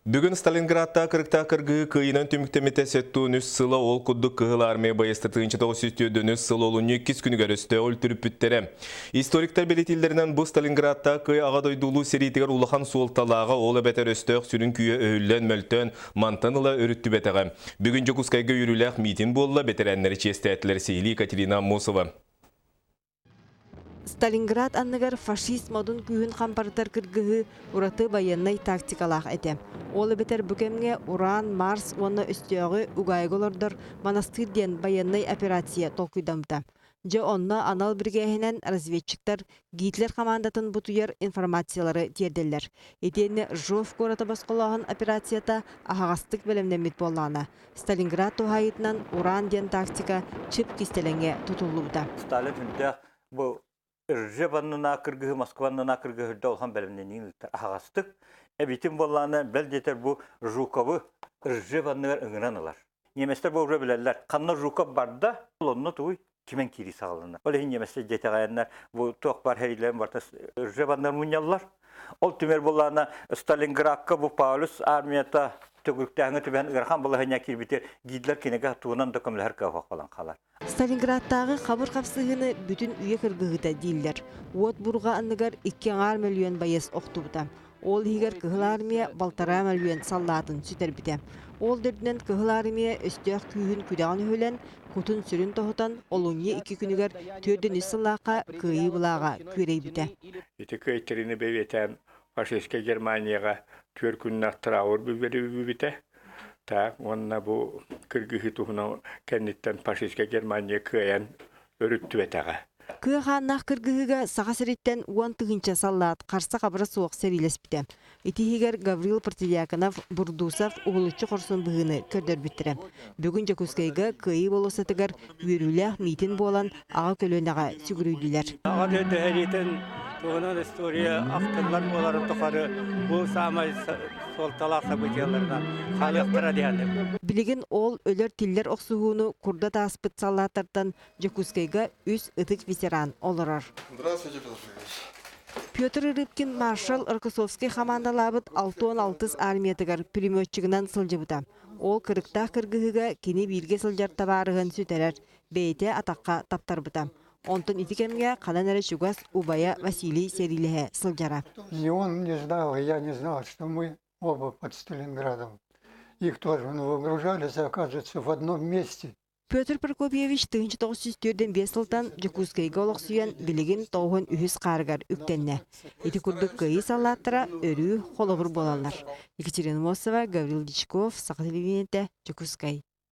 Бүгін Сталинградта кырыкта кыргы кыйынан түміктемете сеттуын үс сыла ол күдді кығыл армия байыстыртығынчы 900 үс сыла олуын 2 күні көрісті ол түріп бүттері. Историктер белетилдерінен бұл Сталинградта кый ағадойдулу серитігер улахан суылталаға олы бәтер өстіғ сүрін күйе өйлен мөлтөн мантаныла өрітті бәтіғі. Бүгін Жокускайға үріләқ митин болла бәтерәнлері честі әтілер Сейли Екатерина Мосова. Сталинград анныгар фашист модун күйін қампартар кіргігі ураты баяннай тактикалақ әті. Олы бетер бүкемге Уран, Марс, оны үстіяғы угайголордор монастырден баяннай операция толкуйдамды. Жа онна анал біргейінен разведчиктар Гитлер командатын бұтуяр информациялары терделер. Етені Жов кораты басқылағын операцията ағағастық бәлемнемет болланы. Сталинград тухайытынан Уран ден тактика чып кистеленге тұтылуыда. Сталин хүнде бұл Ржеванына кыргы, Москванына кыргы долхан бәлемнен ағастық. Әбитім болланы бәлдетер бұл Жуковы Ржеванныгар ұңыранылар. Неместер бұл білелер. Қанна Жуков барда, онны туй кемен кири сағылына. Олы неместер жетеғайынлар, бұл тоқ бар хәрилерін барда Ржеваннар мұнялар. Ол түмер болланы Сталинградқа бұл Паулус армията төгіріктәңі түбән ұрған бұл ғайна кербетер Гитлер кенеге туынан докумлер қауақ балан қалар. Сталинградтағы қабыр қапсығыны бүтін үйе кіргіғыта дейілдер. От бұрға анныгар 2 миллион байыз оқтубыда. Ол егер кығыл армия балтара миллион саллатын сүтер біте. Ол дөрдінен кығыл армия өстіяқ күйін күдағын өлен, құтын сүрін тоғытан, олуңе 2 күнігер төрден үсіллақа күйі бұлаға көрей біте. Көйтеріні бәветен фашистке Германияға 4 күнін ақтырауыр бүбіте. Так, онна бу кыргыхы тухуна кенниттен фашистке Германия кыян өрүттү бетага. Кыаханнах кыргыхыга саға сәреттен уан тыгынча саллат қарса қабыры суық сәрилеспіті. Итихигер Гаврил Партидиаконов Бурдусов уғылычы қорсын бұғыны көрдір біттірі. Бүгін Жокускайға кыйы болысатығар үйріләқ митин болан аға көлөнеға сүгірүйділер. Аға дөді әретін туғынан история авторлар боларын тұқары бұл самай солталақ событияларына қалықтыра дейінді. Білігін ол өлер тиллер оқсуғыны құрда таспыт саллаттардан Жокускайға үз ұтық ветеран олырар. Здравствуйте, Петр Федорович. Петр Рыбкин маршал Рокоссовский командалабыт 6-16 армиятыгар пулеметчигынан сылжыбыта. Ол кырыкта кыргыгыга кини бирге сылжар табарыгын сүтәрер, бейте атаққа таптарбыта. Онтон итикемге қалан әрі шугас Убая Василий Серилеге сылжара. И он не знал, и я не знал, что мы оба под Сталинградом. Их тоже выгружались, оказывается, в одном месте. Петр Прокопьевич 1904-ден 5 жылдан Жокускайга олық сүйен білігін тоғын үйіз қарғар үктенне. Еті күрдік күйі салаттыра өрі қолығыр болалар. Екатерина Мосова, Гаврил Дичков, Сақы телевидениеде, Жокускай.